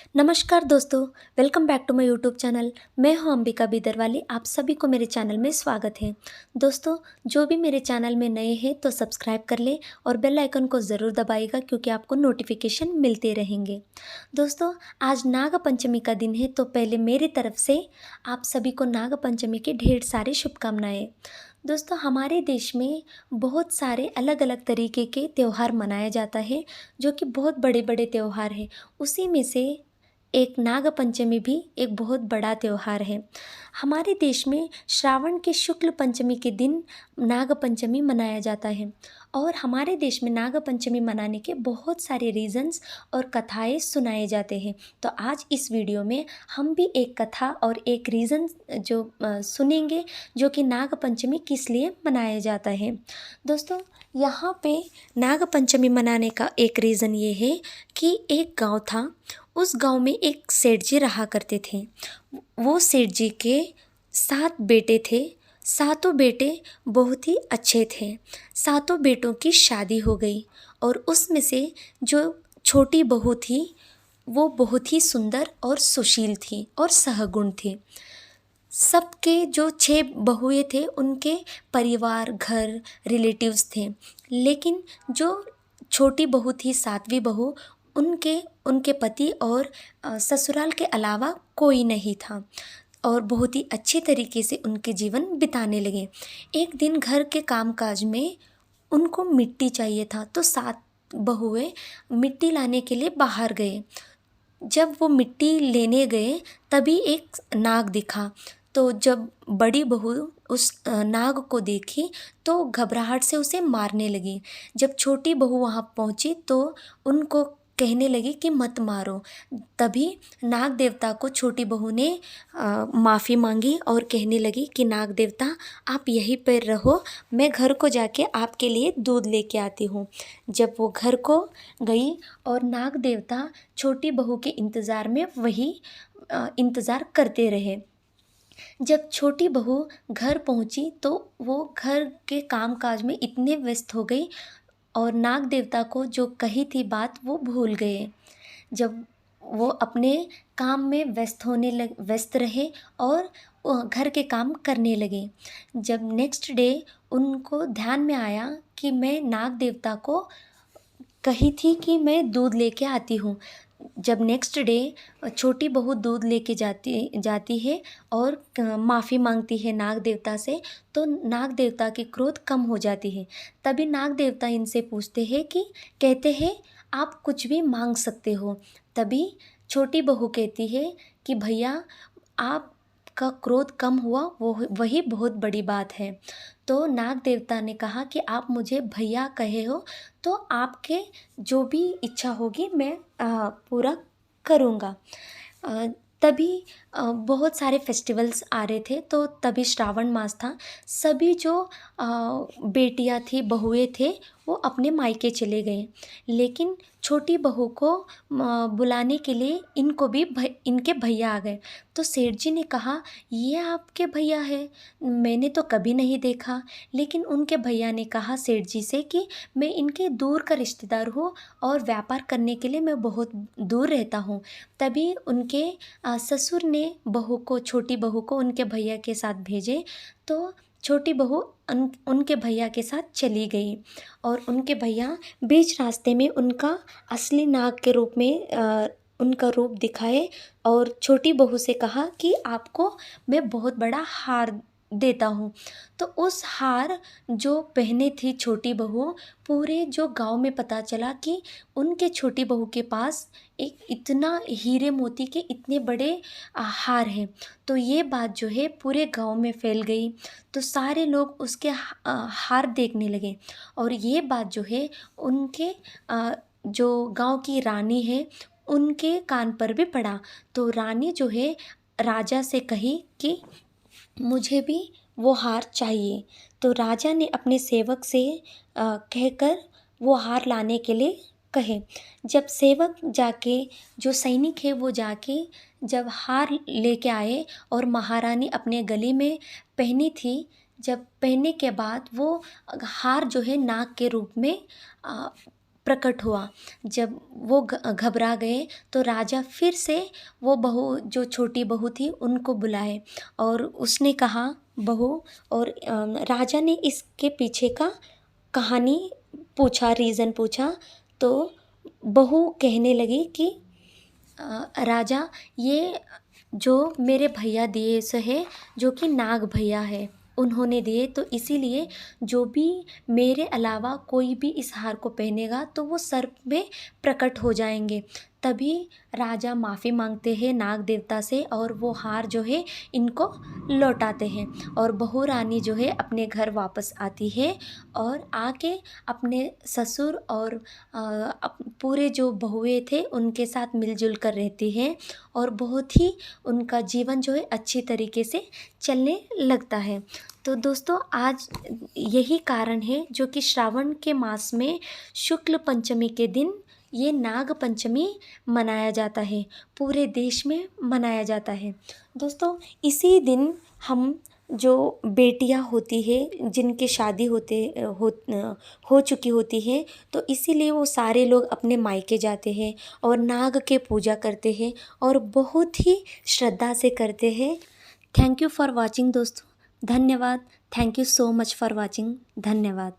नमस्कार दोस्तों, welcome back to my YouTube channel. मैं हूं अंबिका बिदरवाली। आप सभी को मेरे चैनल में स्वागत है। दोस्तों, जो भी मेरे चैनल में नए हैं तो सब्सक्राइब कर ले और बेल आइकन को ज़रूर दबाइएगा क्योंकि आपको नोटिफिकेशन मिलते रहेंगे। दोस्तों, आज नाग पंचमी का दिन है तो पहले मेरी तरफ से आप सभी को नाग पंचमी की ढेर सारी शुभकामनाएँ। दोस्तों, हमारे देश में बहुत सारे अलग अलग तरीके के त्यौहार मनाया जाता है जो कि बहुत बड़े बड़े त्यौहार हैं। उसी में से एक नाग पंचमी भी एक बहुत बड़ा त्यौहार है। हमारे देश में श्रावण के शुक्ल पंचमी के दिन नाग पंचमी मनाया जाता है और हमारे देश में नाग पंचमी मनाने के बहुत सारे रीज़न्स और कथाएं सुनाए जाते हैं। तो आज इस वीडियो में हम भी एक कथा और एक रीज़न जो सुनेंगे जो कि नाग पंचमी किस लिए मनाया जाता है। दोस्तों, यहाँ पे नाग पंचमी मनाने का एक रीज़न ये है कि एक गांव था। उस गांव में एक सेठ जी रहा करते थे। वो सेठ जी के 7 बेटे थे। सातों बेटे बहुत ही अच्छे थे। सातों बेटों की शादी हो गई और उसमें से जो छोटी बहू थी वो बहुत ही सुंदर और सुशील थी और सहगुण थी। सबके जो 6 बहुएं थे उनके परिवार, घर, रिलेटिव्स थे, लेकिन जो छोटी बहू थी, 7वीं बहू, उनके उनके पति और ससुराल के अलावा कोई नहीं था और बहुत ही अच्छे तरीके से उनके जीवन बिताने लगे। एक दिन घर के कामकाज में उनको मिट्टी चाहिए था तो 7 बहुएं मिट्टी लाने के लिए बाहर गए। जब वो मिट्टी लेने गए तभी एक नाग दिखा। तो जब बड़ी बहू उस नाग को देखी तो घबराहट से उसे मारने लगी। जब छोटी बहू वहाँ पहुँची तो उनको कहने लगी कि मत मारो। तभी नाग देवता को छोटी बहू ने माफ़ी मांगी और कहने लगी कि नाग देवता, आप यहीं पर रहो, मैं घर को जाके आपके लिए दूध लेके आती हूँ। जब वो घर को गई और नाग देवता छोटी बहू के इंतज़ार में वही इंतज़ार करते रहे। जब छोटी बहू घर पहुंची तो वो घर के कामकाज में इतने व्यस्त हो गई और नाग देवता को जो कही थी बात वो भूल गए। जब वो अपने काम में व्यस्त रहे और घर के काम करने लगे। जब नेक्स्ट डे उनको ध्यान में आया कि मैं नाग देवता को कही थी कि मैं दूध लेके आती हूँ। जब नेक्स्ट डे छोटी बहू दूध लेके जाती जाती है और माफ़ी मांगती है नाग देवता से, तो नाग देवता की क्रोध कम हो जाती है। तभी नाग देवता इनसे पूछते हैं कि कहते हैं आप कुछ भी मांग सकते हो। तभी छोटी बहू कहती है कि भैया, आपका क्रोध कम हुआ वो वही बहुत बड़ी बात है। तो नाग देवता ने कहा कि आप मुझे भैया कहे हो तो आपके जो भी इच्छा होगी मैं पूरा करूँगा। तभी बहुत सारे फेस्टिवल्स आ रहे थे तो तभी श्रावण मास था। सभी जो बेटियां थी, बहुएं थे, वो अपने मायके चले गए, लेकिन छोटी बहू को बुलाने के लिए इनके भैया आ गए। तो सेठ जी ने कहा, ये आपके भैया है, मैंने तो कभी नहीं देखा। लेकिन उनके भैया ने कहा सेठ जी से कि मैं इनके दूर का रिश्तेदार हूँ और व्यापार करने के लिए मैं बहुत दूर रहता हूँ। तभी उनके ससुर ने छोटी बहू को उनके भैया के साथ भेजे। तो छोटी बहू उनके भैया के साथ चली गई और उनके भैया बीच रास्ते में उनका असली नाग के रूप में उनका रूप दिखाए और छोटी बहू से कहा कि आपको मैं बहुत बड़ा हार देता हूँ। तो उस हार जो पहने थी छोटी बहू, पूरे जो गांव में पता चला कि उनके छोटी बहू के पास एक इतना हीरे मोती के इतने बड़े हार हैं। तो ये बात जो है पूरे गांव में फैल गई। तो सारे लोग उसके हार देखने लगे और ये बात जो है उनके जो गांव की रानी है उनके कान पर भी पड़ा। तो रानी जो है राजा से कही कि मुझे भी वो हार चाहिए। तो राजा ने अपने सेवक से कहकर वो हार लाने के लिए कहे। जब सेवक जाके, जो सैनिक है वो जाके जब हार लेके आए और महारानी अपने गले में पहनी थी, जब पहनने के बाद वो हार जो है नाग के रूप में प्रकट हुआ। जब वो घबरा गए तो राजा फिर से वो बहू, जो छोटी बहू थी, उनको बुलाए और उसने कहा, बहू, और राजा ने इसके पीछे का कहानी पूछा, रीज़न पूछा। तो बहू कहने लगी कि राजा, ये जो मेरे भैया दिए सो है, जो कि नाग भैया है, उन्होंने दिए, तो इसीलिए जो भी मेरे अलावा कोई भी इस हार को पहनेगा तो वो सर्प में प्रकट हो जाएंगे। तभी राजा माफ़ी मांगते हैं नाग देवता से और वो हार जो है इनको लौटाते हैं और बहू रानी जो है अपने घर वापस आती है और आके अपने ससुर और पूरे जो बहुएं थे उनके साथ मिलजुल कर रहती है और बहुत ही उनका जीवन जो है अच्छी तरीके से चलने लगता है। तो दोस्तों, आज यही कारण है जो कि श्रावण के मास में शुक्ल पंचमी के दिन ये नाग पंचमी मनाया जाता है, पूरे देश में मनाया जाता है। दोस्तों, इसी दिन हम जो बेटियां होती है जिनकी शादी हो चुकी होती है, तो इसीलिए वो सारे लोग अपने मायके जाते हैं और नाग के पूजा करते हैं और बहुत ही श्रद्धा से करते हैं। थैंक यू फॉर वॉचिंग दोस्तों, धन्यवाद। Thank you so much for watching, धन्यवाद।